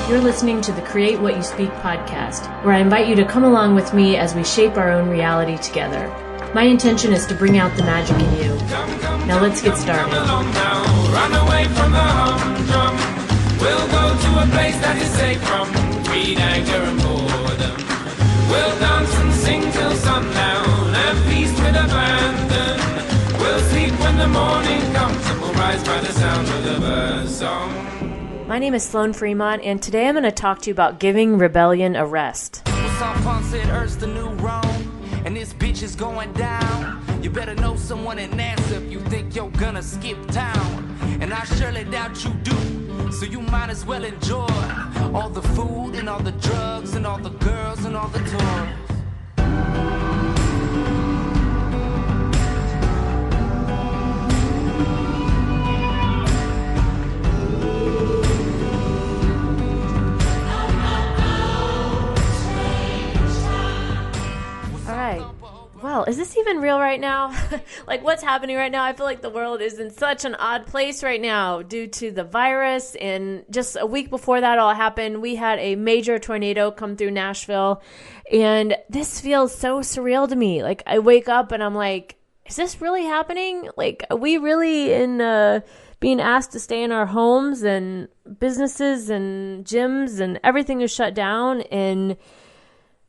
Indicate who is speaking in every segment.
Speaker 1: You're listening to the Create What You Speak podcast, where I invite you to come along with me as we shape our own reality together. My intention is to bring out the magic in you. Now let's get started.
Speaker 2: Run away from the humdrum. We'll go to a place that is safe from greed, anger, and boredom. We'll dance and sing till sundown and feast with abandon. We'll sleep when the morning comes and we'll rise by the sound of the birds' song.
Speaker 1: My name is Sloan Fremont, and today I'm going to talk to you about giving rebellion a rest.
Speaker 3: Some said Earth's the new Rome, and this bitch is going down. You better know someone in NASA if you think you're gonna skip town. And I surely doubt you do, so you might as well enjoy all the food and all the drugs and all the girls and all the toys.
Speaker 1: Well, is this even real right now? Like, what's happening right now? I feel like the world is in such an odd place right now due to the virus. And just a week before that all happened, we had a major tornado come through Nashville. And this feels so surreal to me. Like, I wake up and I'm like, is this really happening? Like, are we really in being asked to stay in our homes, and businesses and gyms and everything is shut down? And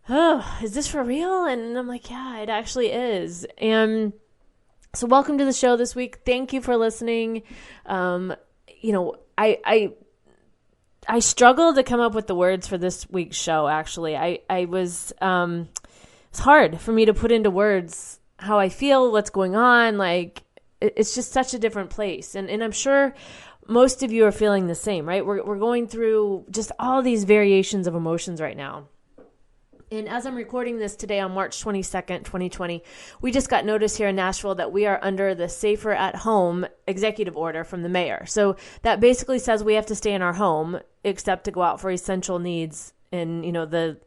Speaker 1: oh, is this for real? And I'm like, yeah, it actually is. And so welcome to the show this week. Thank you for listening. I struggled to come up with the words for this week's show, actually. It's hard for me to put into words how I feel, what's going on. Like, it's just such a different place. And I'm sure most of you are feeling the same, right? We're going through just all these variations of emotions right now. And as I'm recording this today on March 22nd, 2020, we just got notice here in Nashville that we are under the Safer at Home executive order from the mayor. So that basically says we have to stay in our home except to go out for essential needs in, the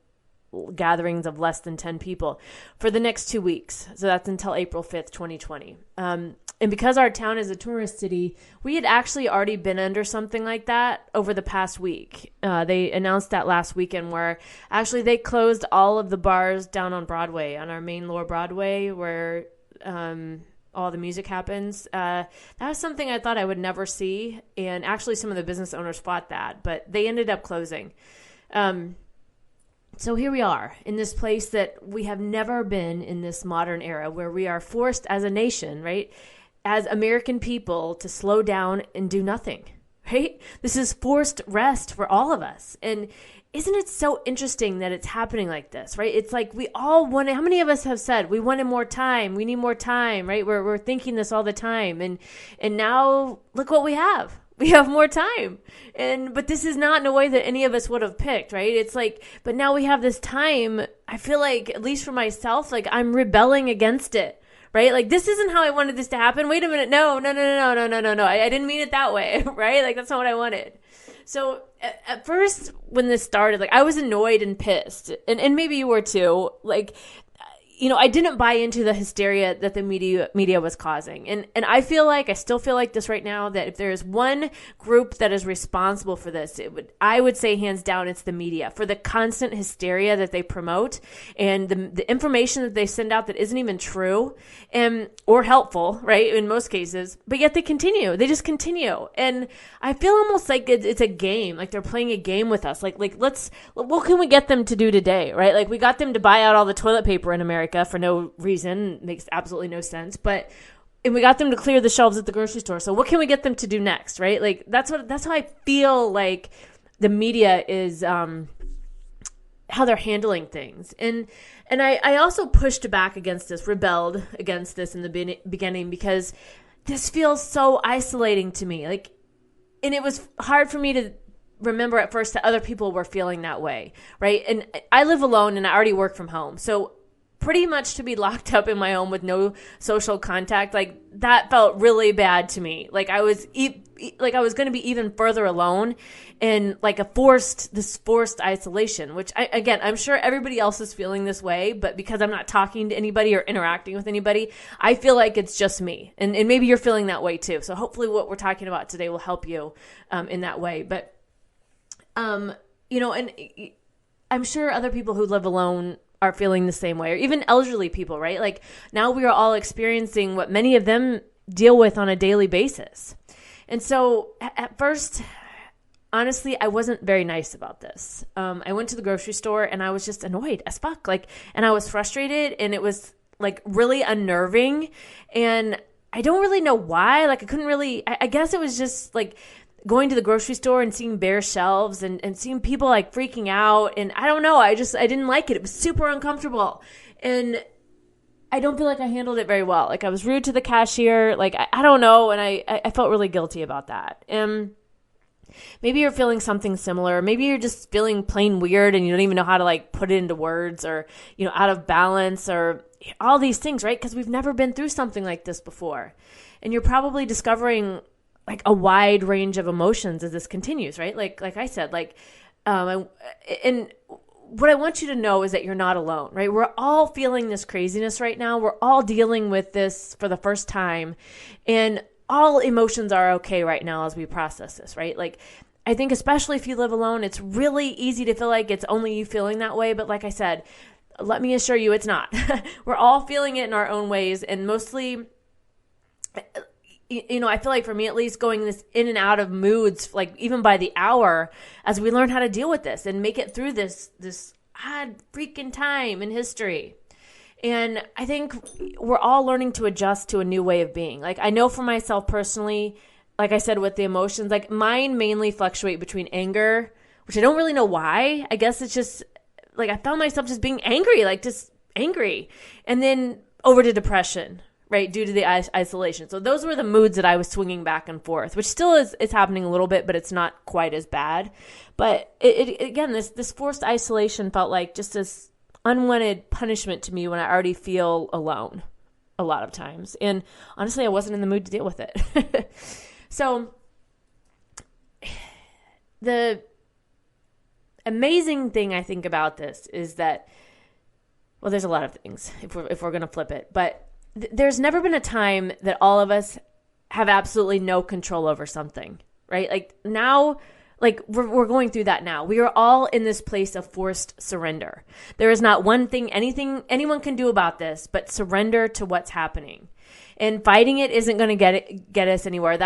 Speaker 1: gatherings of less than 10 people for the next 2 weeks. So that's until April 5th, 2020. And because our town is a tourist city, we had actually already been under something like that over the past week. They announced that last weekend, where actually they closed all of the bars down on Broadway, on our main lower Broadway, where all the music happens. That was something I thought I would never see. And actually some of the business owners fought that, but they ended up closing. So here we are in this place that we have never been in this modern era, where we are forced as a nation, right, as American people, to slow down and do nothing, right? This is forced rest for all of us. And isn't it so interesting that it's happening like this, right? It's like we all wanted, how many of us have said we wanted more time? We need more time, right? We're thinking this all the time. And now look what we have. We have more time. But this is not in a way that any of us would have picked, right? It's like, but now we have this time. I feel like, at least for myself, like I'm rebelling against it, right? Like, this isn't how I wanted this to happen. Wait a minute. No. I didn't mean it that way, right? Like, that's not what I wanted. So at first when this started, like, I was annoyed and pissed, and maybe you were too. Like, I didn't buy into the hysteria that the media was causing. And I still feel like this right now, that if there is one group that is responsible for this, I would say hands down, it's the media, for the constant hysteria that they promote and the information that they send out that isn't even true or helpful, right? In most cases, but yet they just continue. And I feel almost like it's a game, like they're playing a game with us. Like what can we get them to do today, right? Like, we got them to buy out all the toilet paper in America for no reason. Makes absolutely no sense. And we got them to clear the shelves at the grocery store. So what can we get them to do next, right? Like, that's how I feel like the media is, how they're handling things. And I also pushed back against this, rebelled against this in the beginning, because this feels so isolating to me. Like, and it was hard for me to remember at first that other people were feeling that way, right? And I live alone and I already work from home. So pretty much to be locked up in my home with no social contact, like, that felt really bad to me. Like, I was going to be even further alone, and like this forced isolation, which I'm sure everybody else is feeling this way, but because I'm not talking to anybody or interacting with anybody, I feel like it's just me. And maybe you're feeling that way too. So hopefully what we're talking about today will help you in that way. But and I'm sure other people who live alone are feeling the same way, or even elderly people, right? Like now we are all experiencing what many of them deal with on a daily basis. And so at first, honestly, I wasn't very nice about this. I went to the grocery store and I was just annoyed as fuck. And I was frustrated, and it was like really unnerving. And I don't really know why. I couldn't really, I guess it was just like going to the grocery store and seeing bare shelves and seeing people like freaking out. And I don't know. I didn't like it. It was super uncomfortable. And I don't feel like I handled it very well. I was rude to the cashier. I don't know. And I felt really guilty about that. And maybe you're feeling something similar. Maybe you're just feeling plain weird and you don't even know how to put it into words, or, out of balance, or all these things, right? Because we've never been through something like this before. And you're probably discovering a wide range of emotions as this continues, right? Like I said, and what I want you to know is that you're not alone, right? We're all feeling this craziness right now. We're all dealing with this for the first time, and all emotions are okay right now as we process this, right? I think especially if you live alone, it's really easy to feel like it's only you feeling that way. But like I said, let me assure you it's not. We're all feeling it in our own ways, and mostly, I feel like for me at least, going this in and out of moods, even by the hour, as we learn how to deal with this and make it through this odd freaking time in history. And I think we're all learning to adjust to a new way of being. I know for myself personally, like I said, with the emotions, mine mainly fluctuate between anger, which I don't really know why. I guess it's just I found myself just being angry, just angry, and then over to depression, right, due to the isolation. So those were the moods that I was swinging back and forth, which still is happening a little bit, but it's not quite as bad. But it again, this forced isolation felt like just this unwanted punishment to me when I already feel alone a lot of times. And honestly, I wasn't in the mood to deal with it. So the amazing thing I think about this is that, well, there's a lot of things if we're going to flip it, but there's never been a time that all of us have absolutely no control over something, right? Now, we're going through that now. We are all in this place of forced surrender. There is not one thing anyone can do about this but surrender to what's happening. And fighting it isn't going to get us anywhere.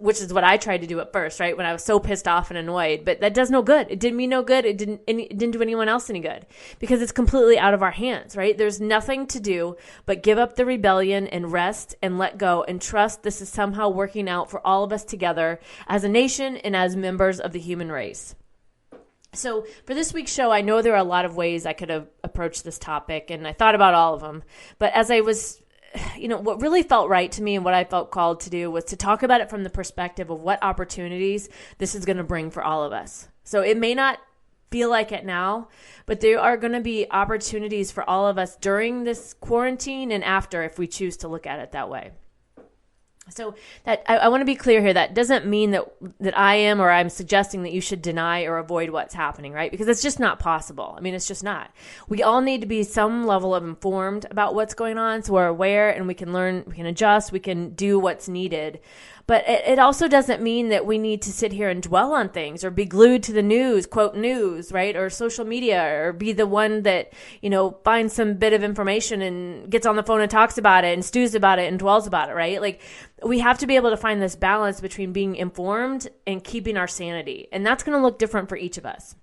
Speaker 1: Which is what I tried to do at first, right? When I was so pissed off and annoyed, but that does no good. It did me no good. It didn't do anyone else any good, because it's completely out of our hands, right? There's nothing to do but give up the rebellion and rest and let go and trust this is somehow working out for all of us together as a nation and as members of the human race. So for this week's show, I know there are a lot of ways I could have approached this topic, and I thought about all of them. But as I was what really felt right to me and what I felt called to do was to talk about it from the perspective of what opportunities this is going to bring for all of us. So it may not feel like it now, but there are going to be opportunities for all of us during this quarantine and after, if we choose to look at it that way. So that I want to be clear here. That doesn't mean that I am, or I'm suggesting that you should deny or avoid what's happening, right? Because it's just not possible. I mean, it's just not. We all need to be some level of informed about what's going on, so we're aware and we can learn, we can adjust, we can do what's needed. But it also doesn't mean that we need to sit here and dwell on things or be glued to the news, quote news, right? Or social media, or be the one that, finds some bit of information and gets on the phone and talks about it and stews about it and dwells about it, right? We have to be able to find this balance between being informed and keeping our sanity. And that's going to look different for each of us.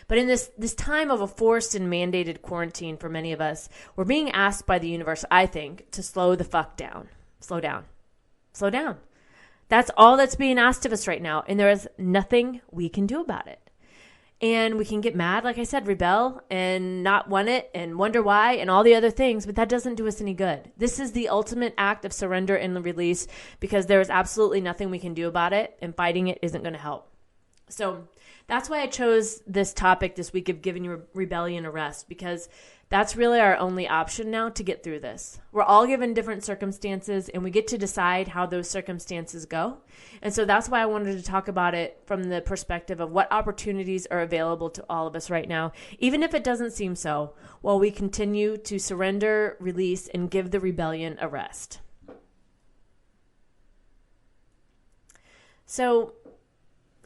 Speaker 1: But in this time of a forced and mandated quarantine for many of us, we're being asked by the universe, I think, to slow the fuck down. Slow down. Slow down. That's all that's being asked of us right now. And there is nothing we can do about it. And we can get mad, like I said, rebel and not want it and wonder why and all the other things, but that doesn't do us any good. This is the ultimate act of surrender and release, because there is absolutely nothing we can do about it, and fighting it isn't going to help. So that's why I chose this topic this week of giving your rebellion a rest, because that's really our only option now to get through this. We're all given different circumstances, and we get to decide how those circumstances go. And so that's why I wanted to talk about it from the perspective of what opportunities are available to all of us right now, even if it doesn't seem so, while we continue to surrender, release, and give the rebellion a rest. So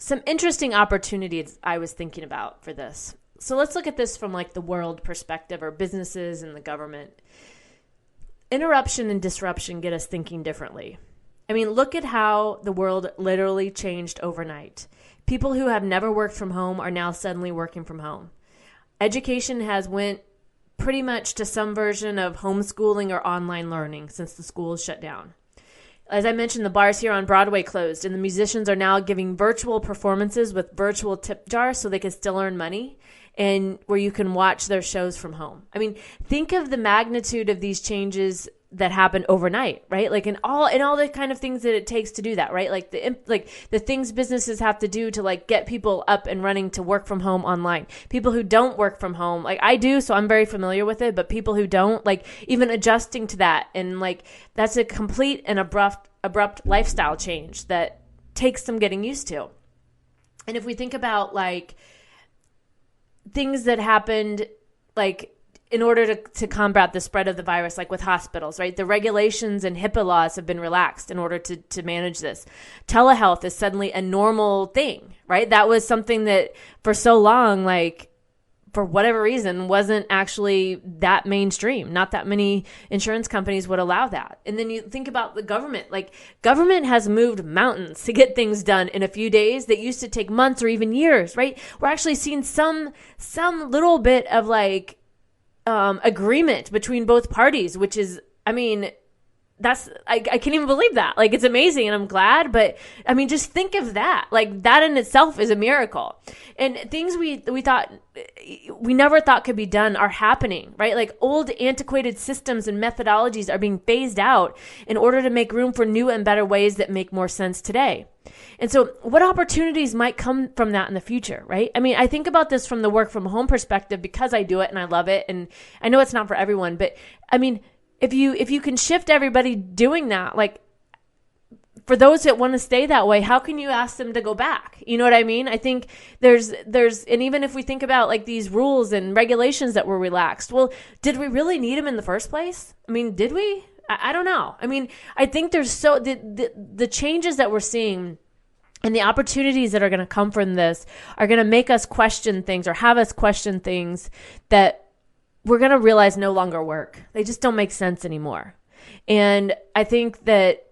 Speaker 1: some interesting opportunities I was thinking about for this. So let's look at this from like the world perspective, or businesses and the government. Interruption and disruption get us thinking differently. I mean, look at how the world literally changed overnight. People who have never worked from home are now suddenly working from home. Education has went pretty much to some version of homeschooling or online learning since the schools shut down. As I mentioned, the bars here on Broadway closed, and the musicians are now giving virtual performances with virtual tip jars so they can still earn money, and where you can watch their shows from home. I mean, think of the magnitude of these changes that happened overnight, right? Like in all the kind of things that it takes to do that, right? Like the things businesses have to do to like get people up and running to work from home online. People who don't work from home, like I do, so I'm very familiar with it, but people who don't, like even adjusting to that, and like that's a complete and abrupt lifestyle change that takes some getting used to. And if we think about like things that happened, like in order to combat the spread of the virus, like with hospitals, right? The regulations and HIPAA laws have been relaxed in order to manage this. Telehealth is suddenly a normal thing, right? That was something that for so long, like for whatever reason, wasn't actually that mainstream. Not that many insurance companies would allow that. And then you think about the government, like government has moved mountains to get things done in a few days that used to take months or even years, right? We're actually seeing some little bit of like, agreement between both parties, which is, I mean, I can't even believe that. Like, it's amazing, and I'm glad, but I mean, just think of that. Like, that in itself is a miracle. And things we never thought could be done are happening, right? Like, old antiquated systems and methodologies are being phased out in order to make room for new and better ways that make more sense today. And so what opportunities might come from that in the future, right? I mean, I think about this from the work from home perspective because I do it and I love it. And I know it's not for everyone, but I mean, if you can shift everybody doing that, like for those that want to stay that way, how can you ask them to go back? You know what I mean? I think there's, and even if we think about like these rules and regulations that were relaxed, well, did we really need them in the first place? I mean, did we? I don't know. I mean, I think there's the changes that we're seeing and the opportunities that are going to come from this are going to make us question things or have us question things that we're going to realize no longer work. They just don't make sense anymore. And I think that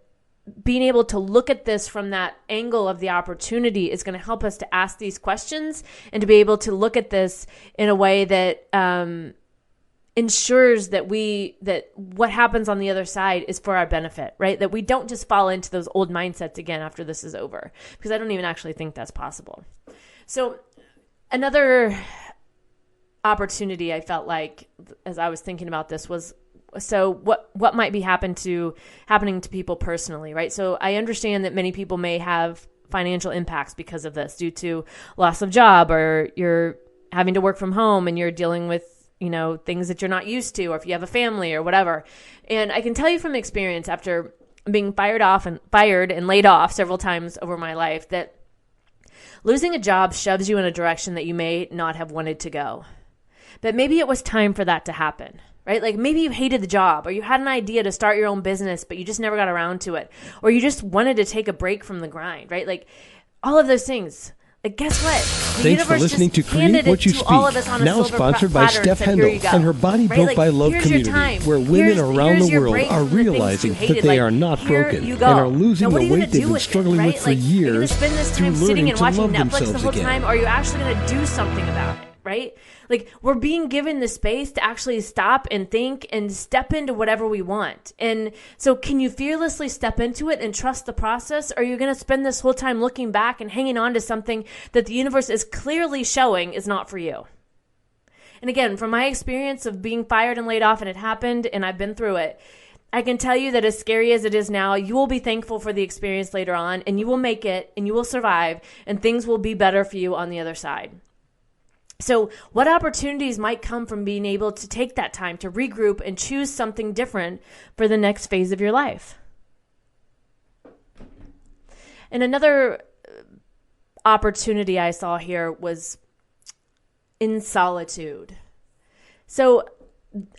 Speaker 1: being able to look at this from that angle of the opportunity is going to help us to ask these questions and to be able to look at this in a way that ensures that what happens on the other side is for our benefit, right? That we don't just fall into those old mindsets again after this is over, because I don't even actually think that's possible. So another opportunity I felt like as I was thinking about this was, so what might be happening to people personally, right? So I understand that many people may have financial impacts because of this due to loss of job, or you're having to work from home and you're dealing with things that you're not used to, or if you have a family or whatever. And I can tell you from experience, after being fired and laid off several times over my life, that losing a job shoves you in a direction that you may not have wanted to go. But maybe it was time for that to happen, right? Like maybe you hated the job, or you had an idea to start your own business, but you just never got around to it, or you just wanted to take a break from the grind, right? Like all of those things. Like, guess what?
Speaker 4: Thanks for listening to Create What You Speak, now sponsored by Steph Hendel and her Body Built by Love community, where women around the world are realizing that they are not broken and are losing the weight they've been struggling with for years through learning to love themselves again.
Speaker 1: Or are you actually going to do something about it, right? Like, we're being given the space to actually stop and think and step into whatever we want. And so can you fearlessly step into it and trust the process? Or are you going to spend this whole time looking back and hanging on to something that the universe is clearly showing is not for you? And again, from my experience of being fired and laid off, and it happened and I've been through it, I can tell you that as scary as it is now, you will be thankful for the experience later on, and you will make it and you will survive, and things will be better for you on the other side. So what opportunities might come from being able to take that time to regroup and choose something different for the next phase of your life? And another opportunity I saw here was in solitude. So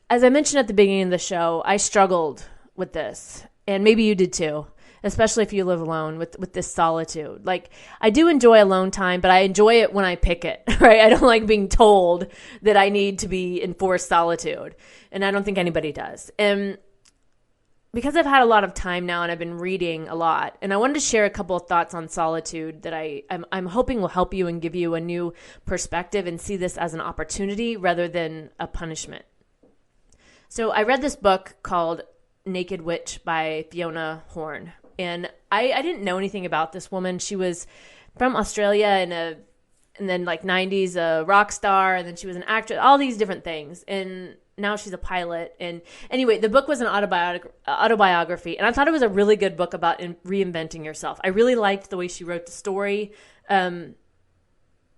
Speaker 1: as I mentioned at the beginning of the show, I struggled with this, and maybe you did too. especially if you live alone with this solitude. Like, I do enjoy alone time, but I enjoy it when I pick it, right? I don't like being told that I need to be in forced solitude. And I don't think anybody does. And because I've had a lot of time now and I've been reading a lot, and I wanted to share a couple of thoughts on solitude that I'm hoping will help you and give you a new perspective and see this as an opportunity rather than a punishment. So I read this book called Naked Witch by Fiona Horn, and I didn't know anything about this woman. She was from Australia and then like 90s a rock star, and then she was an actress, all these different things, and now she's a pilot. And anyway, the book was an autobiography, and I thought it was a really good book about reinventing yourself. I really liked the way she wrote the story. I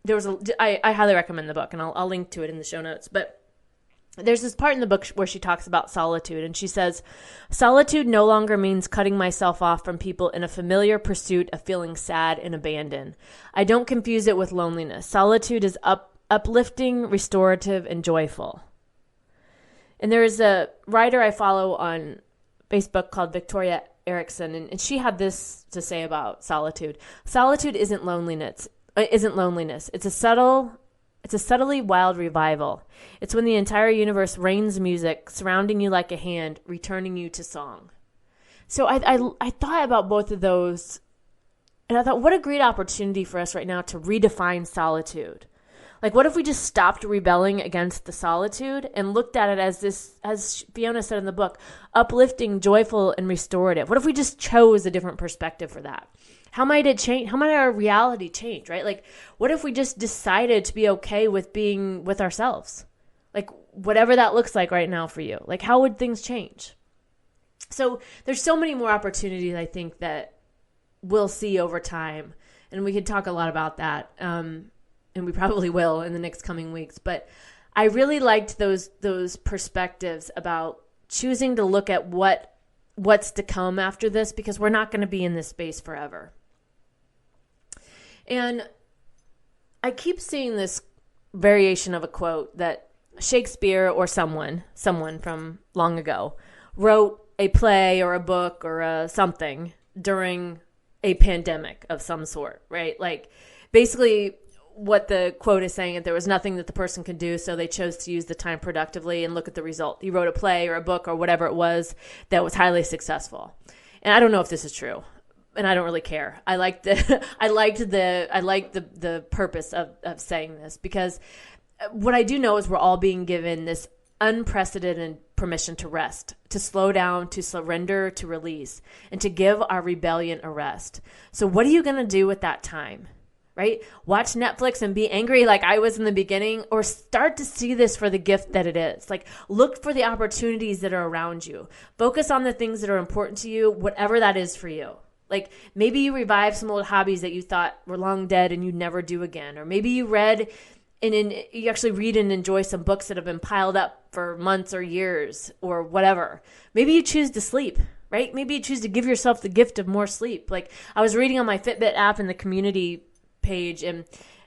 Speaker 1: highly recommend the book, and I'll link to it in the show notes. But there's this part in the book where she talks about solitude, and she says, "Solitude no longer means cutting myself off from people in a familiar pursuit of feeling sad and abandoned. I don't confuse it with loneliness. Solitude is uplifting, restorative, and joyful." And there is a writer I follow on Facebook called Victoria Erickson, and she had this to say about solitude. Solitude isn't loneliness. It's a subtly wild revival. It's when the entire universe rains music, surrounding you like a hand, returning you to song. So I thought about both of those, and I thought, what a great opportunity for us right now to redefine solitude. Like, what if we just stopped rebelling against the solitude and looked at it as this, as Fiona said in the book, uplifting, joyful, and restorative? What if we just chose a different perspective for that? How might it change? How might our reality change, right? Like, what if we just decided to be okay with being with ourselves? Like, whatever that looks like right now for you. Like, how would things change? So there's so many more opportunities, I think, that we'll see over time. And we could talk a lot about that. And we probably will in the next coming weeks. But I really liked those perspectives about choosing to look at what's to come after this, because we're not going to be in this space forever. And I keep seeing this variation of a quote that Shakespeare or someone from long ago wrote a play or a book or something during a pandemic of some sort, right? Like, basically what the quote is saying, that there was nothing that the person could do, so they chose to use the time productively and look at the result. He wrote a play or a book or whatever it was that was highly successful. And I don't know if this is true, and I don't really care. I liked the purpose of saying this, because what I do know is we're all being given this unprecedented permission to rest, to slow down, to surrender, to release, and to give our rebellion a rest. So what are you going to do with that time? Right? Watch Netflix and be angry like I was in the beginning, or start to see this for the gift that it is. Like, look for the opportunities that are around you. Focus on the things that are important to you, whatever that is for you. Like, maybe you revive some old hobbies that you thought were long dead and you'd never do again. Or maybe you you actually read and enjoy some books that have been piled up for months or years or whatever. Maybe you choose to sleep. Right? Maybe you choose to give yourself the gift of more sleep. Like, I was reading on my Fitbit app in the community page, and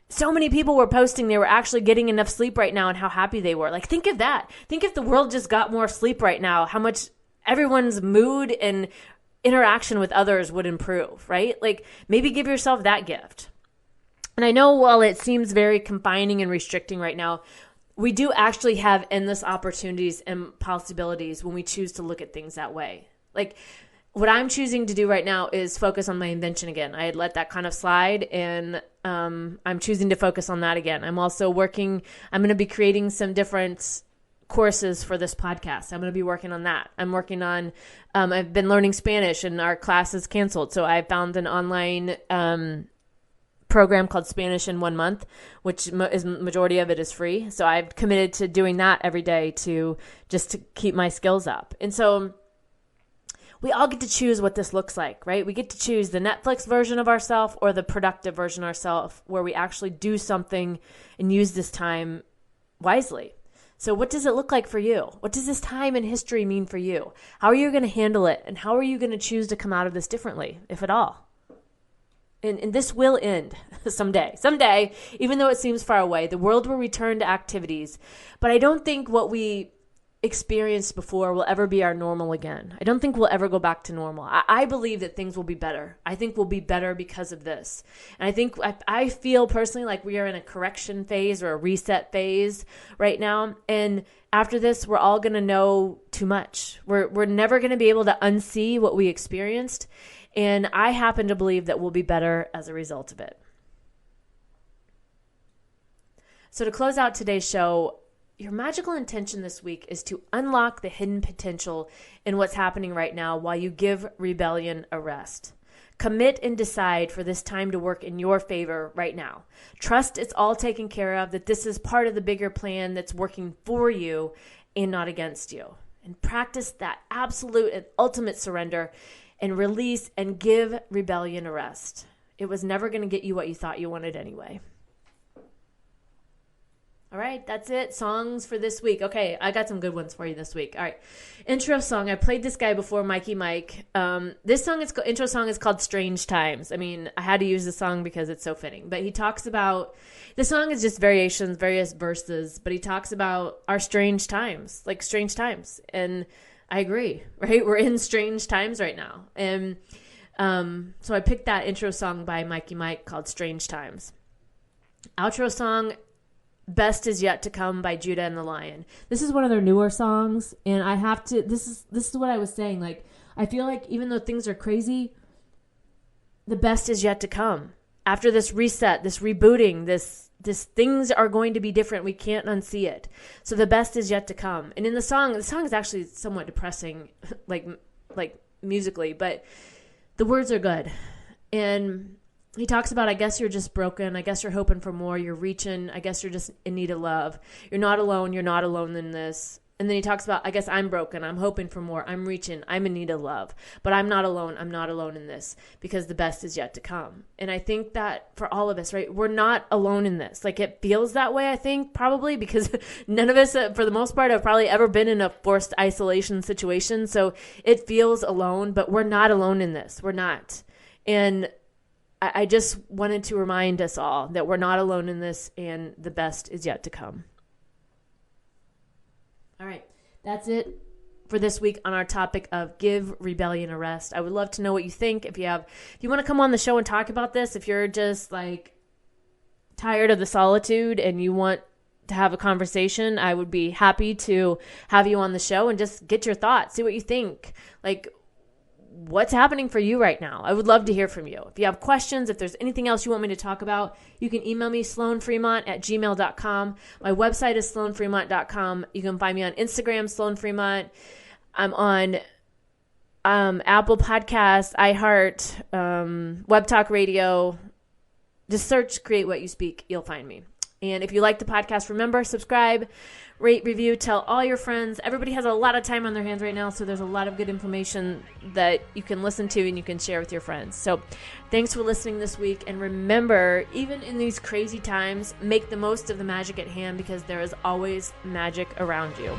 Speaker 1: so many people were posting they were actually getting enough sleep right now and how happy they were. Like, think of that. Think if the world just got more sleep right now, how much everyone's mood and interaction with others would improve, right? Like, maybe give yourself that gift. And I know while it seems very confining and restricting right now, we do actually have endless opportunities and possibilities when we choose to look at things that way. Like, what I'm choosing to do right now is focus on my invention again. I had let that kind of slide, and I'm choosing to focus on that again. I'm also I'm going to be creating some different courses for this podcast. I'm going to be working on that. I'm working on, I've been learning Spanish, and our class is canceled. So I found an online program called Spanish in 1 month, which is majority of it is free. So I've committed to doing that every day to keep my skills up. And so we all get to choose what this looks like, right? We get to choose the Netflix version of ourselves or the productive version of ourselves, where we actually do something and use this time wisely. So what does it look like for you? What does this time in history mean for you? How are you going to handle it? And how are you going to choose to come out of this differently, if at all? And this will end someday. Someday, even though it seems far away, the world will return to activities. But I don't think what we experienced before will ever be our normal again. I don't think we'll ever go back to normal. I believe that things will be better. I think we'll be better because of this. And I feel personally like we are in a correction phase or a reset phase right now. And after this, we're all going to know too much. We're never going to be able to unsee what we experienced. And I happen to believe that we'll be better as a result of it. So to close out today's show, your magical intention this week is to unlock the hidden potential in what's happening right now while you give rebellion a rest. Commit and decide for this time to work in your favor right now. Trust it's all taken care of, that this is part of the bigger plan that's working for you and not against you. And practice that absolute and ultimate surrender and release and give rebellion a rest. It was never going to get you what you thought you wanted anyway. All right, that's it. Songs for this week. Okay, I got some good ones for you this week. All right, intro song. I played this guy before, Mikey Mike. This intro song is called Strange Times. I mean, I had to use the song because it's so fitting. But he talks about, the song is just variations, various verses, but he talks about our strange times, like strange times. And I agree, right? We're in strange times right now. And so I picked that intro song by Mikey Mike called Strange Times. Outro song, Best Is Yet to Come by Judah and the Lion. This is one of their newer songs, and I have to, this is what I was saying. Like, I feel like even though things are crazy, the best is yet to come. After this reset, this rebooting, this things are going to be different. We can't unsee it. So the best is yet to come. And in the song is actually somewhat depressing, like musically, but the words are good. And he talks about, I guess you're just broken. I guess you're hoping for more. You're reaching. I guess you're just in need of love. You're not alone. You're not alone in this. And then he talks about, I guess I'm broken. I'm hoping for more. I'm reaching. I'm in need of love. But I'm not alone. I'm not alone in this because the best is yet to come. And I think that for all of us, right, we're not alone in this. Like, it feels that way, I think, probably because none of us, for the most part, have probably ever been in a forced isolation situation. So it feels alone, but we're not alone in this. We're not. And I just wanted to remind us all that we're not alone in this and the best is yet to come. All right, that's it for this week on our topic of give rebellion a rest. I would love to know what you think. If you want to come on the show and talk about this, if you're just like tired of the solitude and you want to have a conversation, I would be happy to have you on the show and just get your thoughts, see what you think. Like, what's happening for you right now? I would love to hear from you. If you have questions, if there's anything else you want me to talk about, you can email me, sloanfremont@gmail.com. My website is sloanfremont.com. You can find me on Instagram, Sloan Fremont. I'm on Apple Podcasts, iHeart, Web Talk Radio. Just search Create What You Speak. You'll find me. And if you like the podcast, remember, subscribe, rate, review, tell all your friends. Everybody has a lot of time on their hands right now, so there's a lot of good information that you can listen to and you can share with your friends. So thanks for listening this week. And remember, even in these crazy times, make the most of the magic at hand because there is always magic around you.